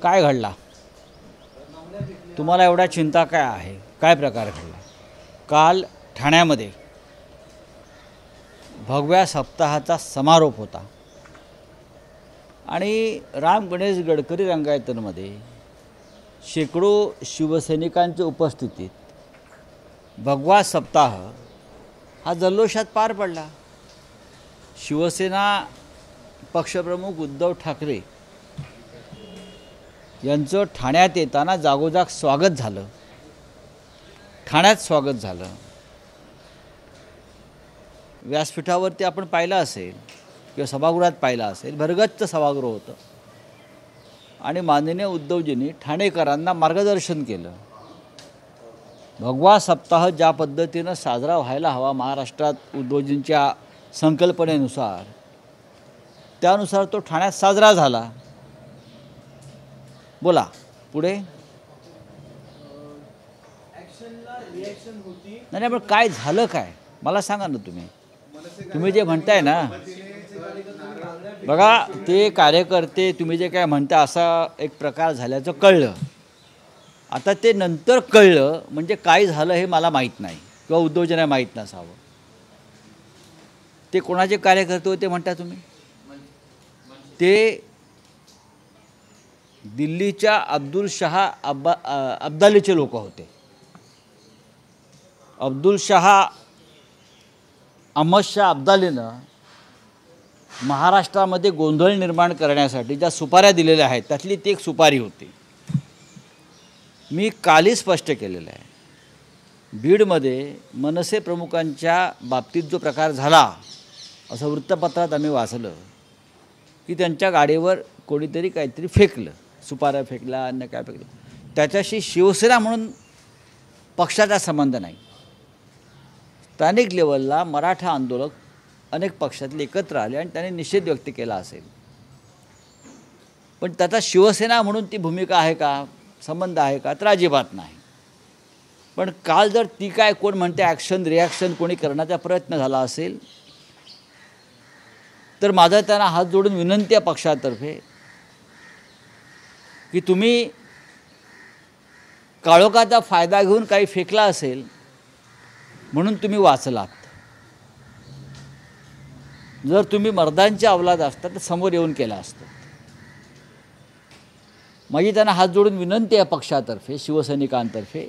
काय घडला? तुम्हाला एवढा चिंता काय आहे? काय प्रकार घडला? काल ठाण्यामध्ये भगव्या सप्ताहाचा समारोप होता आणि राम गणेश गडकरी रंगायतनमध्ये शेकडो शिवसैनिकांच्या उपस्थितीत भगवा सप्ताह हा जल्लोषात पार पडला। शिवसेना पक्षप्रमुख उद्धव ठाकरे यांचं ठाण्यात येताना जागोजाग स्वागत झालं, ठाण्यात स्वागत झालं। व्यासपीठावरती आपण पाहिलं असेल किंवा सभागृहात पाहिलं असेल, भरगच्च सभागृह होतं आणि माननीय उद्धवजींनी ठाणेकरांना मार्गदर्शन केलं। भगवा सप्ताह ज्या पद्धतीनं साजरा व्हायला हवा महाराष्ट्रात उद्धवजींच्या संकल्पनेनुसार, त्यानुसार तो ठाण्यात साजरा झाला। बोला पुढे। नाही पण काय झालं काय मला सांगा ना तुम्ही जे म्हणताय ना, बघा ते कार्यकर्ते तुम्ही जे काय म्हणता असा एक प्रकार झाल्याचं कळलं। आता ते नंतर कळलं म्हणजे काय झालं हे मला माहीत नाही किंवा उद्धवजींना माहीत नसावं। ते कोणाचे कार्यकर्ते होते म्हणता तुम्ही? ते दिल्लीच्या अब्दुलशहा अब्दालीचे लोक होते। अहमद शाह अब्दालीनं महाराष्ट्रामध्ये गोंधळ निर्माण करण्यासाठी ज्या सुपाऱ्या दिलेल्या आहेत त्यातली ती एक सुपारी होती। मी कालही स्पष्ट केलेलं आहे, बीडमध्ये मनसे प्रमुखांच्या बाबतीत जो प्रकार झाला असं वृत्तपत्रात आम्ही वाचलं की त्यांच्या गाडीवर कोणीतरी काहीतरी फेकलं, सुपाऱ्या फेकला, अन्य काय फेकलं। त्याच्याशी शिवसेना म्हणून पक्षाचा संबंध नाही। स्थानिक लेवलला मराठा आंदोलक अनेक पक्षातले एकत्र आले आणि त्यांनी निषेध व्यक्त केला असेल, पण त्याचा शिवसेना म्हणून ती भूमिका आहे का, संबंध आहे का? तर अजिबात नाही। पण काल जर ती काय कोण म्हणते ॲक्शन रिॲक्शन कोणी करण्याचा प्रयत्न झाला असेल तर माझा त्यांना हात जोडून विनंती आहे पक्षातर्फे की तुम्ही काळोखाचा फायदा घेऊन काही फेकला असेल म्हणून तुम्ही वाचलात। जर तुम्ही मर्दांची अवलाद असता तर समोर येऊन केला असतं। माझी त्यांना हात जोडून विनंती आहे पक्षातर्फे, शिवसैनिकांतर्फे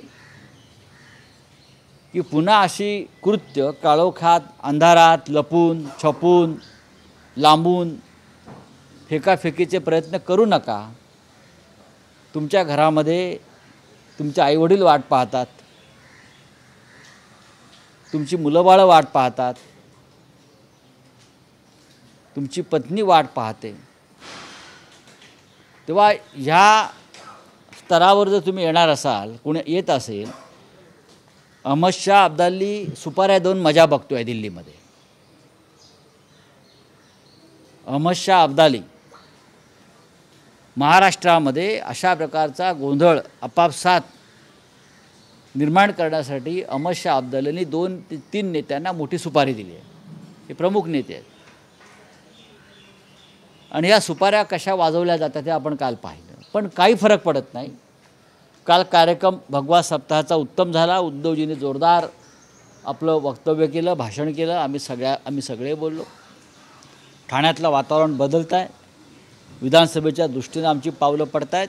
की पुन्हा अशी कृत्य काळोखात अंधारात लपून छपून लांबून फेकाफेकीचे प्रयत्न करू नका। तुमच्या घरामध्ये तुमचे आईवडील वाट पाहतात, तुमची मुलंबाळं वाट पाहतात, तुमची पत्नी वाट पाहते। तेव्हा ह्या स्तरावर जर तुम्ही येणार असाल, कोणी येत असेल, अहमद शाह अब्दाली सुपाऱ्या देऊन मजा बघतोय दिल्लीमध्ये। अहमद शाह अब्दाली महाराष्ट्रामध्ये अशा प्रकारचा गोंधळ आपापसात निर्माण करण्यासाठी अहमद शाह अब्दालींनी 2 ते 3 नेत्यांना मोठी सुपारी दिली आहे। हे प्रमुख नेते आहेत आणि या सुपाऱ्या कशा वाजवल्या जातात हे आपण काल पाहिलं, पण काही फरक पडत नाही। काल कार्यक्रम भगवा सप्ताहाचा उत्तम झाला। उद्धवजींनी जोरदार आपलं वक्तव्य केलं, भाषण केलं, आम्ही सगळे बोललो। ठाण्यातलं वातावरण बदलत आहे, विधानसभेच्या दृष्टीनं आमची पावलं पडत आहेत।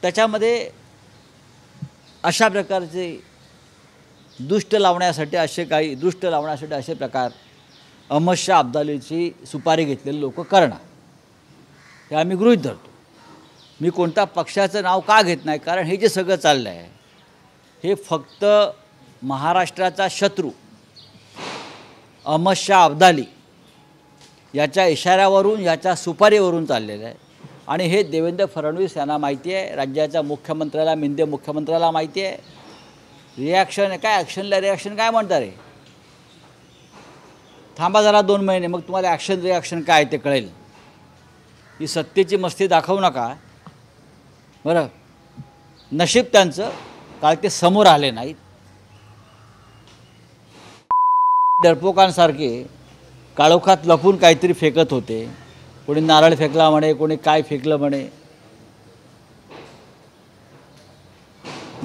त्याच्यामध्ये अशा प्रकारचे दृष्ट लावण्यासाठी असे प्रकार अहमद शाह अब्दालीची सुपारी घेतलेले लोक करणं हे आम्ही गृहीत धरतो। मी कोणत्या पक्षाचं नाव का घेत नाही, कारण हे जे सगळं चाललं आहे हे फक्त महाराष्ट्राचा शत्रू अहमद शाह अब्दाली याच्या इशाऱ्यावरून, याच्या सुपारीवरून चाललेलं आहे आणि हे देवेंद्र फडणवीस यांना माहिती आहे, राज्याच्या मुख्यमंत्र्याला, मिंदे मुख्यमंत्र्याला माहिती आहे। रिॲक्शन काय, ॲक्शनला रिॲक्शन काय म्हणतात रे? थांबा जरा 2 महिने, मग तुम्हाला ॲक्शन रिॲक्शन काय ते कळेल। ही सत्तेची मस्ती दाखवू नका बरं। नशीब त्यांचं काल ते समोर आले नाहीत। डरपोकांसारखे काळोखात लपून काहीतरी फेकत होते, कोणी नारळ फेकला म्हणे, कोणी काय फेकलं म्हणे।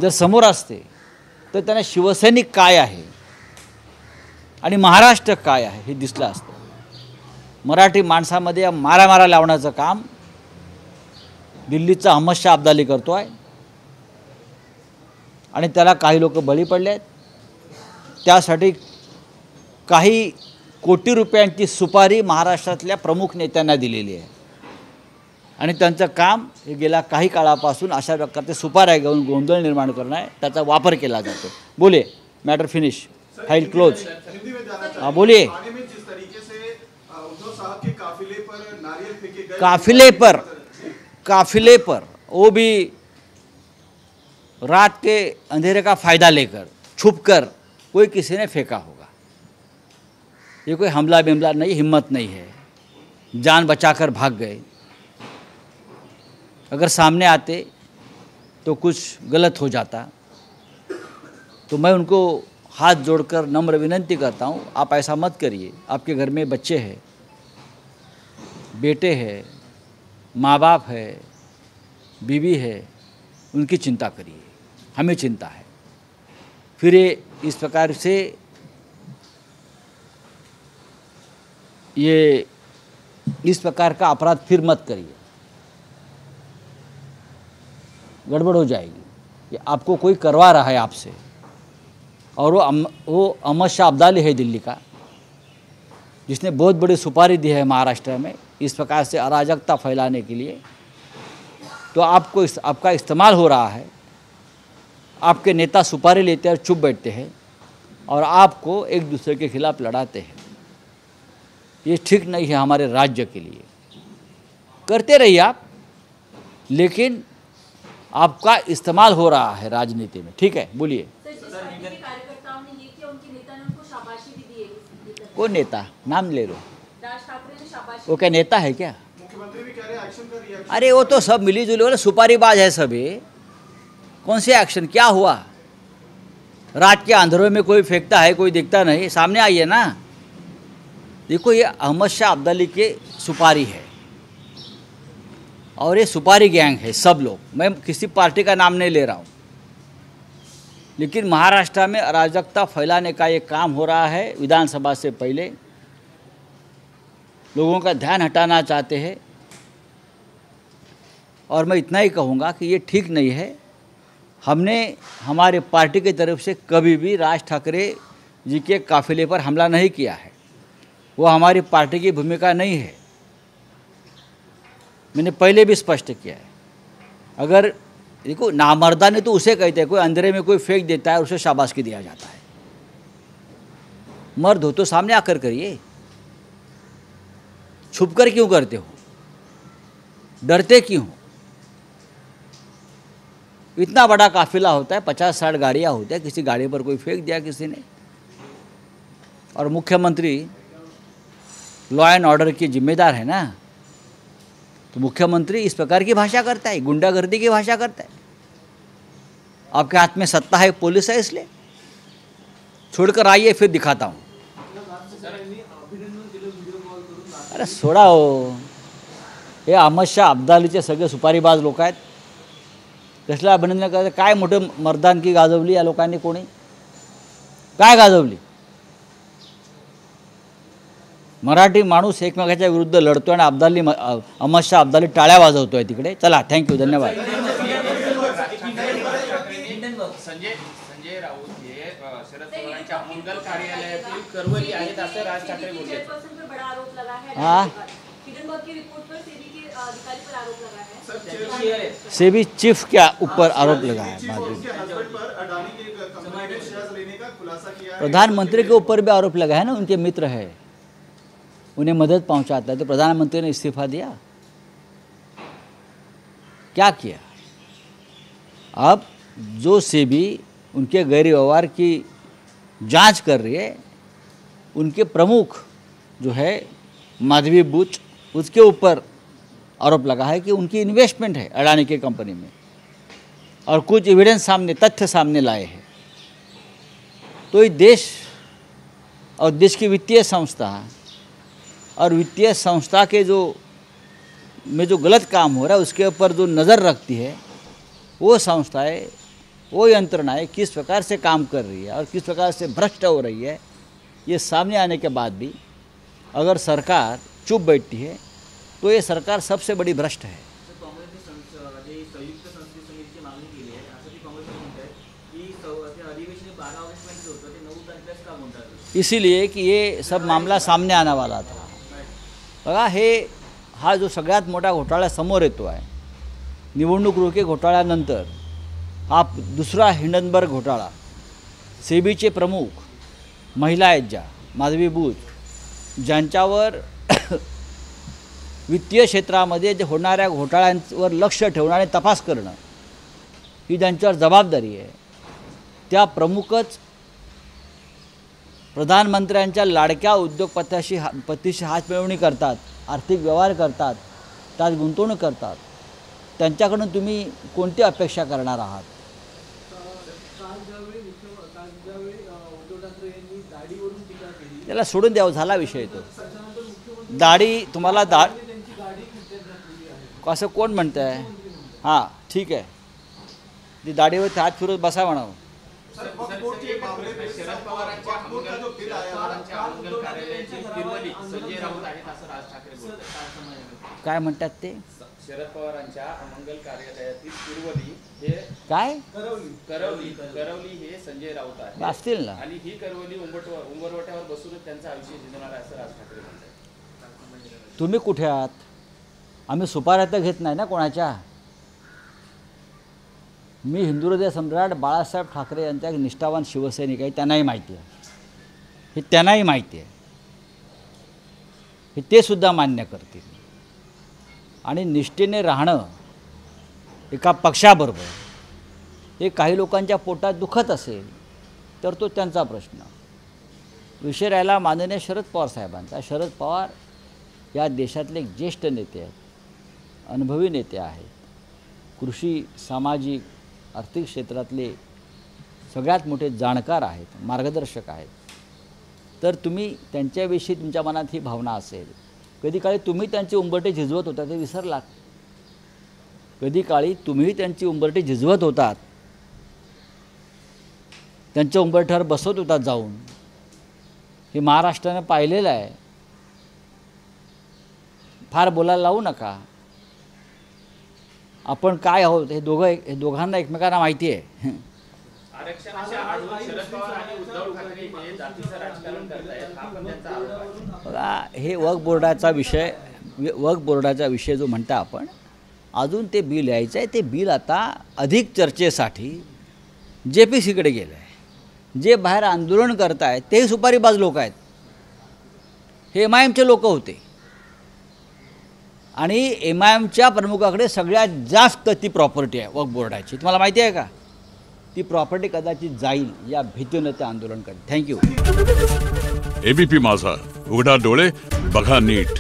जर समोर असते तर त्यांना शिवसैनिक काय आहे आणि महाराष्ट्र काय आहे हे दिसलं असतं. मराठी माणसामध्ये मारामारा लावण्याचं काम दिल्लीचा अहमद शाह अब्दाली करतो आहे आणि त्याला काही लोक बळी पडले आहेत. त्यासाठी काही कोटी रुपयांची सुपारी महाराष्ट्रातल्या प्रमुख नेत्यांना दिलेली आहे आणि त्यांचं काम हे गेल्या काही काळापासून अशा प्रकारचे सुपाऱ्या घेऊन गोंधळ निर्माण करणं आहे, त्याचा वापर केला जातो. बोलिए, मॅटर फिनिश, फाइल क्लोज. हाँ बोलिए. काफिले पर वो भी रात के अंधेरे का फ़ायदा लेकर छुपकर कोई किसी ने फेंका होगा. ये कोई हमला बिमला नहीं, हिम्मत नहीं है, जान बचाकर भाग गए. अगर सामने आते तो कुछ गलत हो जाता. तो मैं उनको हाथ जोड़कर नम्र विनंती करता हूँ, आप ऐसा मत करिए. आपके घर में बच्चे हैं, बेटे हैं, माँ बाप है, बीवी है, उनकी चिंता करिए. हमें चिंता है. फिर ये इस प्रकार से ये इस प्रकार का अपराध फिर मत करिए, गड़बड़ हो जाएगी. कि आपको कोई करवा रहा है आपसे, और वो अहमद शाह अब्दाली है दिल्ली का, जिसने बहुत बड़ी सुपारी दी है महाराष्ट्र में इस प्रकार से अराजकता फैलाने के लिए. तो आपका इस्तेमाल हो रहा है. आपके नेता सुपारी लेते हैं और चुप बैठते हैं और आपको एक दूसरे के खिलाफ लड़ाते हैं. ये ठीक नहीं है हमारे राज्य के लिए. करते रहिए आप, लेकिन आपका इस्तेमाल हो रहा है राजनीति में. ठीक है, बोलिए. कौन नेता? नाम ले लो. वो क्या नेता है क्या? मुख्यमंत्री भी कह रहे हैं एक्शन का रिएक्शन. अरे वो तो सब मिली जुली वाले सुपारीबाज है सभी. कौन से एक्शन? क्या हुआ? रात के अंधेरों में कोई फेंकता है, कोई दिखता नहीं, सामने आइए ना. देखो, ये अहमद शाह अब्दाली के सुपारी है और ये सुपारी गैंग है सब लोग. मैं किसी पार्टी का नाम नहीं ले रहा हूँ, लेकिन महाराष्ट्र में अराजकता फैलाने का ये काम हो रहा है. विधानसभा से पहले लोगों का ध्यान हटाना चाहते हैं. और मैं इतना ही कहूँगा कि ये ठीक नहीं है. हमने हमारे पार्टी की तरफ से कभी भी राज ठाकरे जी के काफिले पर हमला नहीं किया है. वो हमारी पार्टी की भूमिका नहीं है. मैंने पहले भी स्पष्ट किया है. अगर देखो, नामर्दाने तो उसे कहते हैं, कोई अंधेरे में कोई फेंक देता है, उसे शाबाशी दिया जाता है. मर्द हो तो सामने आकर करिए. छुपकर क्यों करते हो? डरते क्यों हो? इतना बड़ा काफिला होता है, 50-60 गाड़ियाँ होती है, किसी गाड़ी पर कोई फेंक दिया किसी ने. और मुख्यमंत्री लॉ एंड ऑर्डर की जिम्मेदार है ना, तो मुख्यमंत्री इस प्रकार की भाषा करता है, गुंडागर्दी की भाषा करता है. आपके हाथ में सत्ता है, पुलिस है, इसलिए छोड़कर आइए, फिर दिखाता हूँ. अरे सोडा हो, हे अहमद शाह अब्दालीचे सगळे सुपारीबाज लोक आहेत. कसलं अभिनंदन करते? काय मोठं मर्दानकी गाजवली या लोकांनी. कोणी काय गाजवली? मराठी माणूस एकमेकाच्या विरुद्ध लढतोय आणि अहमद शाह अब्दाली टाळ्या वाजवतोय तिकडे. चला, थँक्यू, धन्यवाद. संजय राऊत हे शरद पवारांच्या मंगल कार्यालयातील कर्मचारी आहेत असं राज ठाकरे बोलले. हाँ, सेबी चीफ के ऊपर आरोप लगाया. प्रधानमंत्री के ऊपर भी आरोप लगा है ना, उनके मित्र है, उन्हें मदद पहुंचाता है. तो प्रधानमंत्री ने इस्तीफा दिया. क्या किया? अब जो सेबी उनके गैर व्यवहार की जांच कर रही है, उनके प्रमुख जो है माधवी बुच, उसके ऊपर आरोप लगा है कि उनकी इन्वेस्टमेंट है अडानी की कंपनी में, और कुछ एविडेंस सामने, तथ्य सामने लाए हैं. तो ये देश और देश की वित्तीय संस्था और वित्तीय संस्था के जो गलत काम हो रहा है उसके ऊपर जो नज़र रखती है, वो संस्थाएं वो यंत्रणा है किस प्रकार से काम कर रही है और किस प्रकार से भ्रष्ट हो रही है, ये सामने आने के बाद भी अगर सरकार चुप बैठती है तो ये सरकार सबसे बड़ी भ्रष्ट है। काँग्रेसने संयुक्त संसदीय समितीची मागणी केली आहे, असं ती काँग्रेस म्हणत आहे की ते अधिवेशन 12 ऑगस्टपर्यंत होतं, ते 9 तारखेलाच का म्हणतात? इसीलिए कि ये सब मामला सामने आने वाला था। बघा हा जो सगळ्यात मोठा घोटाळा समोर येतो आहे, निवडणूक रोखे घोटाळ्यानंतर हा दुसरा हिंडनबर्ग घोटाळा, सेबीचे प्रमुख महिला आहेत ज्या माधवी बूच, ज्यांच्यावर वित्तीय क्षेत्रामध्ये जे होणाऱ्या घोटाळ्यांवर लक्ष ठेवणं आणि तपास करणं ही त्यांच्यावर जबाबदारी आहे, त्या प्रमुखच प्रधानमंत्र्यांच्या लाडक्या उद्योगपतीशी हात मिळवणी करतात, आर्थिक व्यवहार करतात, त्यात गुंतवणूक करतात, त्यांच्याकडून तुम्ही कोणती अपेक्षा करणार आहात? त्याला सोडून द्यावं, झाला विषय तो। दाढी तुम्हाला असं कोण म्हणतं आहे? हां ठीक आहे, ती दाढीवर हात फिरवत बसा म्हणावं। शरद पवारांच्या मंगल कार्यालयाची फिरवली संजय राऊत आहेत असं राज ठाकरे बोलतात। काय म्हणतात ते? शरद पवारांच्या मंगल कार्यालयातील फिरवली हे काय करवली हे संजय राऊत आहेत असतील ना, आणि ही करवली उंबरवट्यावर बसूनच त्यांचा आयुष्य जिंकणार आहे असं राज ठाकरे म्हणतात। तुम्ही कुठे आहात? आम्ही सुपाऱ्या तर घेत नाही ना कोणाच्या। मी हिंदू हृदय सम्राट बाळासाहेब ठाकरे यांच्या निष्ठावान शिवसैनिक आहे, त्यांनाही माहिती आहे, हे त्यांनाही माहिती आहे, हे ते सुद्धा मान्य करतील। आणि निष्ठेने राहणं एका पक्षाबरोबर हे काही लोकांच्या पोटात दुखत असेल तर तो त्यांचा प्रश्न। विषय राहिला माननीय शरद पवार साहेबांचा। शरद पवार या देशातले एक ज्येष्ठ नेते आहेत, अनुभवी नेते आहेत, कृषी सामाजिक आर्थिक क्षेत्रातले सगळ्यात मोठे जाणकार आहेत, मार्गदर्शक आहेत। तर तुम्ही त्यांच्याविषयी तुमच्या मनात ही भावना असेल, कधी काळी तुम्ही त्यांचे उंबरठे झिजवत होता ते विसरलात, कधी काळी तुम्ही त्यांची उंबरठे झिजवत होतात, त्यांच्या उंबरठ्यावर बसवत होतात जाऊन, हे महाराष्ट्राने पाहिलेलं आहे। फार बोलायला लावू नका, आपण काय आहोत हे दोघांना एकमेकांना माहिती आहे। आरक्षणाच्या आडून शरद पवार आणि उद्धव ठाकरे हे जातीचं राजकारण करतायत, हा पण त्यांचा आरोप आहे। बघा हे वक्फ बोर्डाचा विषय जो म्हणता आपण, अजून ते बिल यायचं आहे, ते बिल आता अधिक चर्चेसाठी JPCकडे गेलं आहे। जे बाहेर आंदोलन करत आहेत तेही सुपारीबाज लोक आहेत, हे MIMचे लोक होते आणि MIMच्या प्रमुखाकडे सगळ्यात जास्त ती प्रॉपर्टी आहे वक्फ बोर्डाची। तुम्हाला माहिती आहे का? ती प्रॉपर्टी कदाचित जाईल या भीतीनं ते आंदोलन करते। थँक्यू। ABP माझा, उघडा डोळे बघा नीट।